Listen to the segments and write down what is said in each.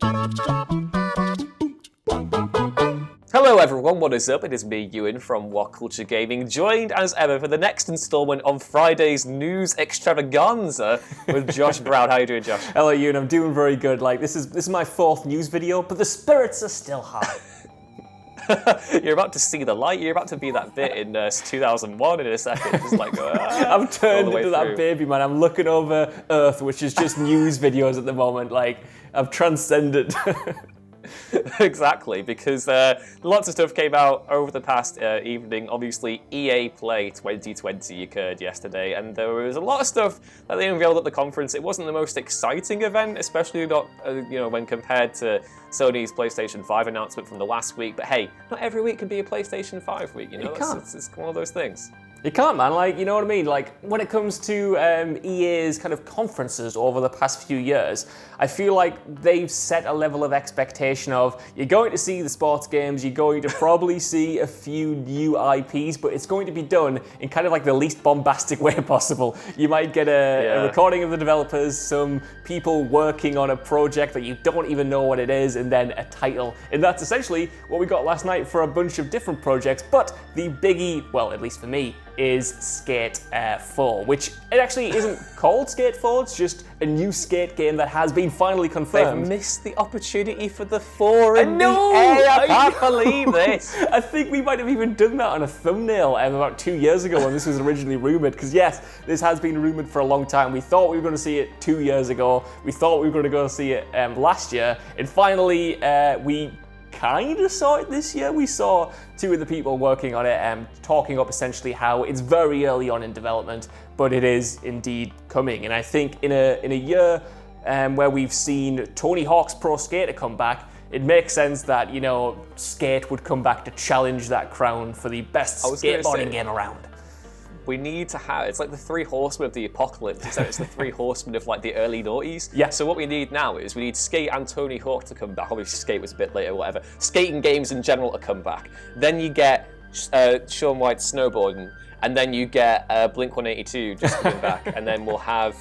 Hello everyone, what is up? It is me, Ewan, from WhatCulture Gaming, joined as ever for the next installment of Friday's News Extravaganza with Josh Brown. How are you doing, Josh? Hello, Ewan. I'm doing very good. This is my fourth news video, but the spirits are still high. You're about to see the light. You're about to be that bit in 2001 in a second. Just I've turned into that baby, man. I'm looking over Earth, which is just news videos at the moment. I've transcended. Exactly, because lots of stuff came out over the past evening. Obviously, EA Play 2020 occurred yesterday, and there was a lot of stuff that they unveiled at the conference. It wasn't the most exciting event, especially not when compared to Sony's PlayStation 5 announcement from the last week. But hey, not every week can be a PlayStation 5 week. It's one of those things. You can't, man. You know what I mean? When it comes to EA's kind of conferences over the past few years, I feel like they've set a level of expectation of, you're going to see the sports games, you're going to probably see a few new IPs, but it's going to be done in kind of the least bombastic way possible. You might get a recording of the developers, some people working on a project that you don't even know what it is, and then a title. And that's essentially what we got last night for a bunch of different projects, but the biggie, well, at least for me, is Skate 4, which it actually isn't called Skate 4, it's just a new Skate game that has been finally confirmed. They've missed the opportunity for the 4 in the A. I can't believe this. I think we might have even done that on a thumbnail about 2 years ago when this was originally rumoured, because yes, this has been rumoured for a long time. We thought we were going to see it 2 years ago, we thought we were going to go see it last year, and finally we kind of saw it this year. We saw two of the people working on it talking up essentially how it's very early on in development, but it is indeed coming. And I think in a year where we've seen Tony Hawk's Pro Skater come back, it makes sense that, Skate would come back to challenge that crown for the best skateboarding game around. We need to have, it's like the 3 horsemen of the apocalypse, except it's the 3 horsemen of the early noughties. Yeah. So what we need now is we need Skate and Tony Hawk to come back. Obviously Skate was a bit later, whatever. Skating games in general to come back. Then you get Shaun White's snowboarding, and then you get Blink-182 just coming back, and then we'll have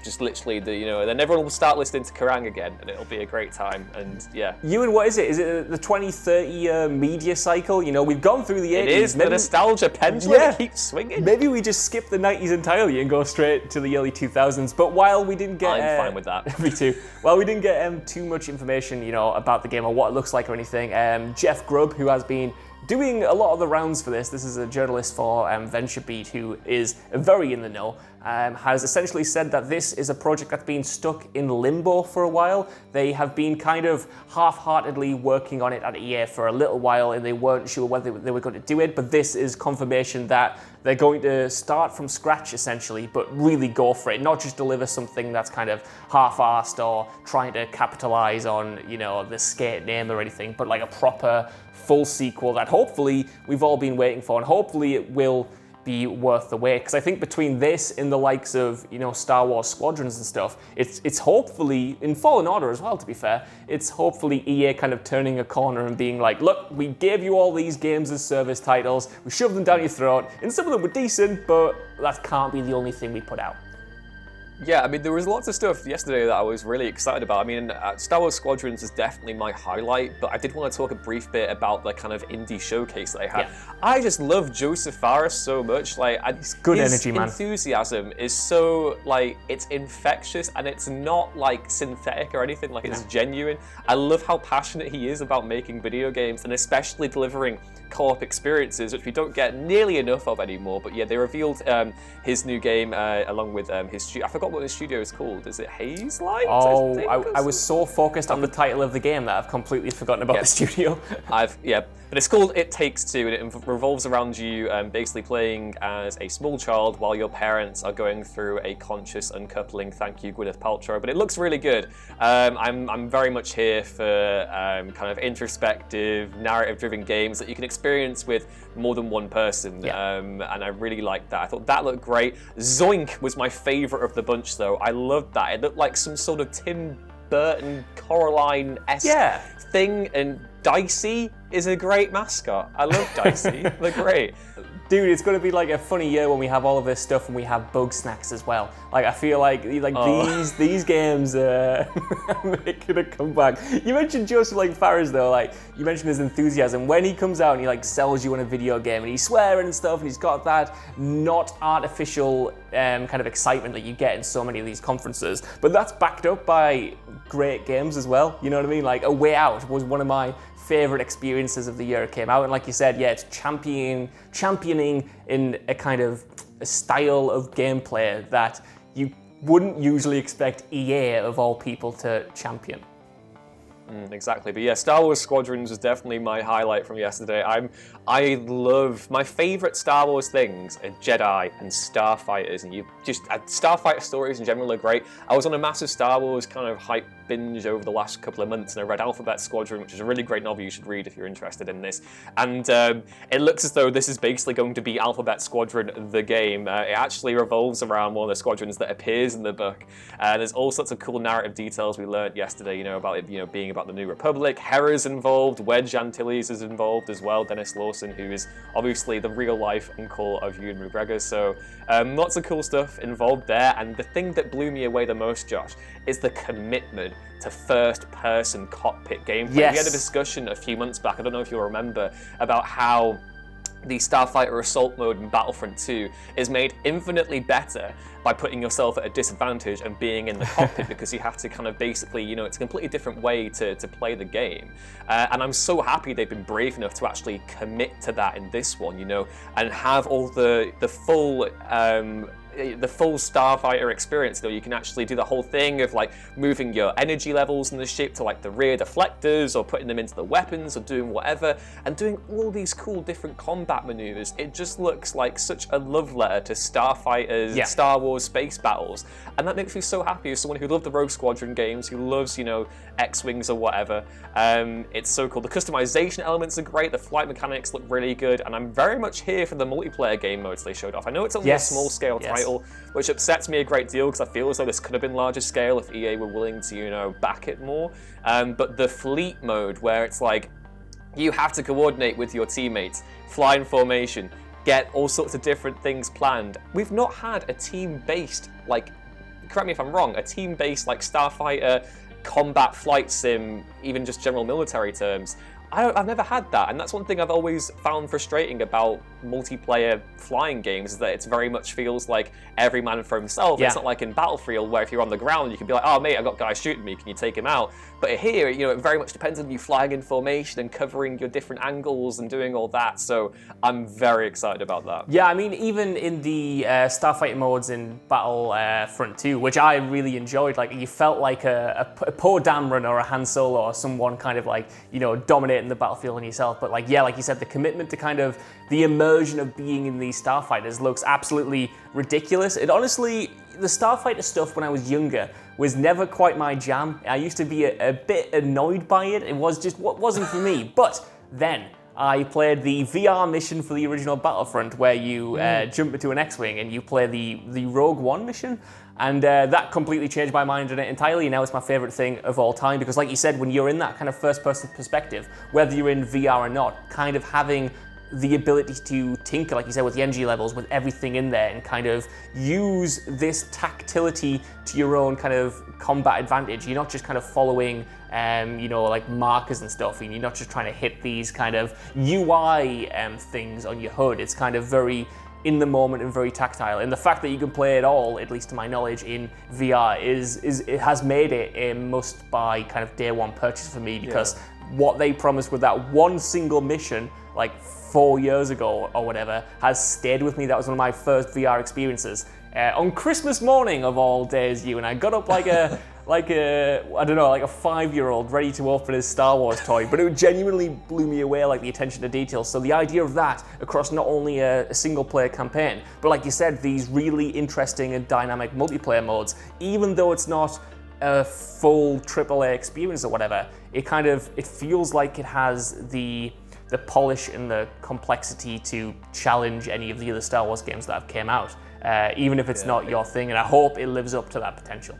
just literally and then everyone will start listening to Kerrang again, and it'll be a great time. And yeah. Ewan, what is it? Is it the 20-30 year media cycle? We've gone through the 80s. It is. The nostalgia pendulum. It keeps swinging. Maybe we just skip the 90s entirely and go straight to the early 2000s. But while we didn't get... I'm fine with that. Me too. While we didn't get too much information, about the game or what it looks like or anything, Jeff Grubb, who has been doing a lot of the rounds for this is a journalist for VentureBeat who is very in the know, has essentially said that this is a project that's been stuck in limbo for a while. They have been kind of half-heartedly working on it at EA for a little while, and they weren't sure whether they were going to do it, but this is confirmation that they're going to start from scratch essentially, but really go for it, not just deliver something that's kind of half-assed or trying to capitalize on, the Skate name or anything, but like a proper full sequel that hopefully we've all been waiting for, and hopefully it will be worth the wait. Because I think between this and the likes of Star Wars Squadrons and stuff, it's hopefully, in Fallen Order as well to be fair, it's hopefully EA kind of turning a corner and being like, look, we gave you all these games as service titles, we shoved them down your throat, and some of them were decent, but that can't be the only thing we put out. Yeah, I mean, there was lots of stuff yesterday that I was really excited about. I mean, Star Wars Squadrons is definitely my highlight, but I did want to talk a brief bit about the kind of indie showcase that they had. Yeah. I just love Joseph Fares so much. It's good energy, man. His enthusiasm is so, it's infectious, and it's not, synthetic or anything. It's genuine. I love how passionate he is about making video games, and especially delivering co-op experiences, which we don't get nearly enough of anymore. But yeah, they revealed his new game along with his studio. I forgot what his studio is called. Is it Haze Light? Oh, I was so focused on the title of the game that I've completely forgotten about the studio. But it's called It Takes Two, and it revolves around you basically playing as a small child while your parents are going through a conscious uncoupling. Thank you, Gwyneth Paltrow. But it looks really good. I'm very much here for kind of introspective, narrative-driven games that you can experience with more than one person. And I really liked that. I thought that looked great. Zoink was my favorite of the bunch, though. I loved that. It looked like some sort of Tim Burton, Coraline-esque thing, and Dicey is a great mascot. I love Dicey. They're great. Dude, it's going to be like a funny year when we have all of this stuff and we have bug snacks as well. Like, I feel like these games are making a comeback. You mentioned Joseph like Farris though, like you mentioned his enthusiasm when he comes out and he like sells you on a video game and he's swearing and stuff and he's got that not artificial kind of excitement that you get in so many of these conferences. But that's backed up by great games as well. You know what I mean? Like A Way Out was one of my favorite experiences of the year it came out, and like you said, yeah, it's championing in a kind of a style of gameplay that you wouldn't usually expect EA of all people to champion. Exactly, but yeah, Star Wars Squadrons was definitely my highlight from yesterday. I love, my favorite Star Wars things are Jedi and Starfighters, and Starfighter stories in general are great. I was on a massive Star Wars kind of hype binge over the last couple of months, and I read Alphabet Squadron, which is a really great novel you should read if you're interested in this. And it looks as though this is basically going to be Alphabet Squadron, the game. It actually revolves around one of the squadrons that appears in the book. There's all sorts of cool narrative details we learned yesterday, about it, being about the New Republic. Hera's involved, Wedge Antilles is involved as well, Dennis Lawson, who is obviously the real-life uncle of Ewan McGregor. So lots of cool stuff involved there. And the thing that blew me away the most, Josh, is the commitment to first-person cockpit gameplay. Yes. We had a discussion a few months back, I don't know if you'll remember, about how the Starfighter Assault mode in Battlefront 2 is made infinitely better by putting yourself at a disadvantage and being in the cockpit because you have to kind of basically, it's a completely different way to play the game. And I'm so happy they've been brave enough to actually commit to that in this one, and have all the full Starfighter experience. You can actually do the whole thing of like moving your energy levels in the ship to like the rear deflectors or putting them into the weapons or doing whatever and doing all these cool different combat maneuvers. It just looks like such a love letter to Starfighters, Star Wars space battles, and that makes me so happy as someone who loved the Rogue Squadron games, who loves X-Wings or whatever. It's so cool. The customization elements are great, the flight mechanics look really good, and I'm very much here for the multiplayer game modes they showed off. I know it's only a small scale title, which upsets me a great deal because I feel as though this could have been larger scale if EA were willing to, back it more. But the fleet mode, where it's like you have to coordinate with your teammates, fly in formation, get all sorts of different things planned. We've not had a team-based, correct me if I'm wrong, a team-based Starfighter combat flight sim, even just general military terms. I've never had that, and that's one thing I've always found frustrating about multiplayer flying games, is that it very much feels like every man for himself. It's not like in Battlefield where if you're on the ground you can be like, oh mate, I've got guys shooting me, can you take him out? But here, it very much depends on you flying in formation and covering your different angles and doing all that, so I'm very excited about that. Yeah, I mean, even in the Starfighter modes in Battlefront 2, which I really enjoyed, you felt like a Poe Dameron or a Han Solo or someone kind of dominating the battlefield on yourself. But like you said, the commitment to kind of the immersion of being in these Starfighters looks absolutely ridiculous. It honestly, the Starfighter stuff when I was younger was never quite my jam. I used to be a bit annoyed by it. It was just what wasn't for me. But then I played the VR mission for the original Battlefront where you jump into an X-Wing and you play the Rogue One mission. And that completely changed my mind on it entirely. Now it's my favorite thing of all time because, like you said, when you're in that kind of first-person perspective, whether you're in VR or not, kind of having the ability to tinker, like you said, with the energy levels, with everything in there, and kind of use this tactility to your own kind of combat advantage. You're not just kind of following, markers and stuff, and you're not just trying to hit these kind of UI things on your HUD. It's kind of very in the moment and very tactile. And the fact that you can play it all, at least to my knowledge, in VR it has made it a must-buy kind of day one purchase for me, because what they promised with that one single mission, 4 years ago or whatever, has stayed with me. That was one of my first VR experiences. On Christmas morning of all days, and I got up like a 5-year-old ready to open his Star Wars toy, but it genuinely blew me away, the attention to detail. So the idea of that across not only a single player campaign, but like you said, these really interesting and dynamic multiplayer modes, even though it's not a full AAA experience or whatever, it feels like it has the polish and the complexity to challenge any of the other Star Wars games that have came out, even if it's not your thing, and I hope it lives up to that potential.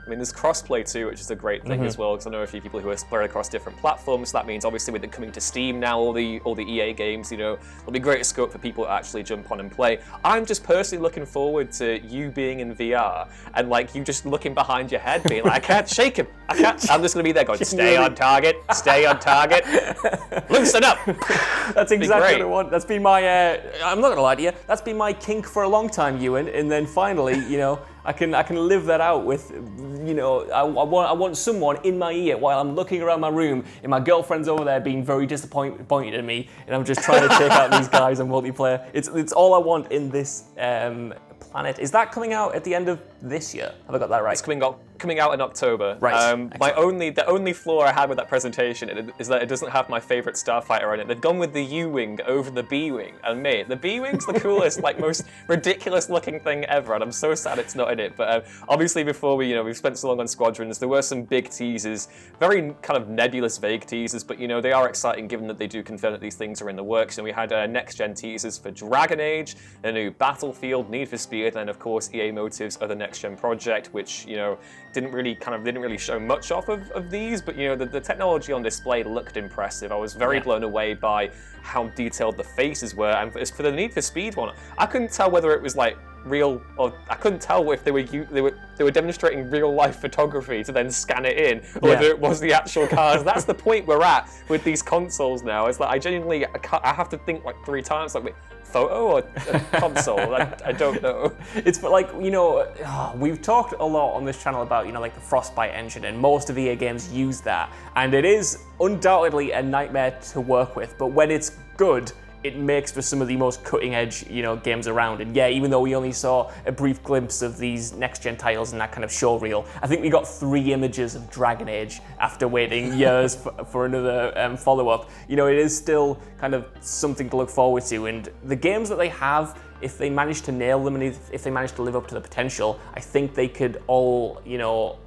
I mean, there's crossplay too, which is a great thing as well, because I know a few people who are spread across different platforms. So that means obviously with it coming to Steam now, all the EA games, there'll be great scope for people to actually jump on and play. I'm just personally looking forward to you being in VR and like you just looking behind your head, being like, I can't shake him. I can't. I'm just gonna be there going, stay on target, stay on target, loosen up. That's exactly what I want. That's been my. I'm not gonna lie to you. That's been my kink for a long time, Ewan. And then finally, I can live that out with, I want someone in my ear while I'm looking around my room and my girlfriend's over there being very disappointed in me, and I'm just trying to take out these guys on multiplayer. It's all I want in this planet. Is that coming out at the end of this year? Have I got that right? It's coming out in October. Right. The only flaw I had with that presentation is that it doesn't have my favorite starfighter on it. They've gone with the U-wing over the B-wing, and mate, the B-wing's the coolest, like most ridiculous looking thing ever, and I'm so sad it's not in it. But obviously, before we've spent so long on Squadrons, there were some big teasers, very kind of nebulous, vague teasers, but they are exciting given that they do confirm that these things are in the works. And we had next-gen teasers for Dragon Age, a new Battlefield, Need for Speed, and then of course EA Motive's other next-gen project, which didn't really show much off of these, but the technology on display looked impressive. I was very blown away by how detailed the faces were, and for the Need for Speed one, I couldn't tell whether it was like real, or I couldn't tell if they were demonstrating real life photography to then scan it in, or whether it was the actual cars. That's the point we're at with these consoles now. It's like I have to think like 3 times, like, wait, photo or console? I don't know. It's like, we've talked a lot on this channel about, like the Frostbite engine, and most of EA games use that, and it is undoubtedly a nightmare to work with, but when it's good, it makes for some of the most cutting-edge, games around. And even though we only saw a brief glimpse of these next-gen titles and that kind of show reel, I think we got 3 images of Dragon Age after waiting years for another follow-up. It is still kind of something to look forward to. And the games that they have, if they manage to nail them and if they manage to live up to the potential, I think they could all,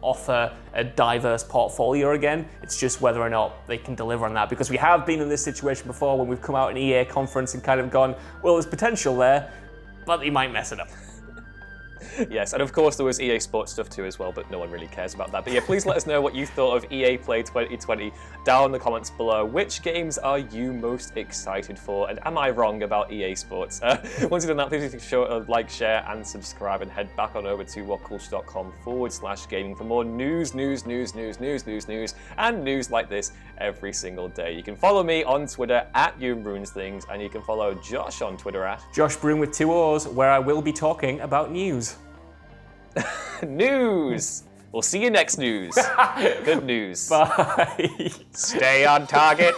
offer a diverse portfolio again. It's just whether or not they can deliver on that, because we have been in this situation before when we've come out an EA conference and kind of gone, well, there's potential there, but they might mess it up. Yes, and of course there was EA Sports stuff too as well, but no one really cares about that. But yeah, please let us know what you thought of EA Play 2020 down in the comments below. Which games are you most excited for? And am I wrong about EA Sports? Once you've done that, please make sure to like, share, and subscribe, and head back on over to whatculture.com/gaming for more news, and news like this every single day. You can follow me on Twitter at YouRunesThings, and you can follow Josh on Twitter at Josh Broom with 2 O's, where I will be talking about news. News! We'll see you next news. Good news. Bye. Stay on target.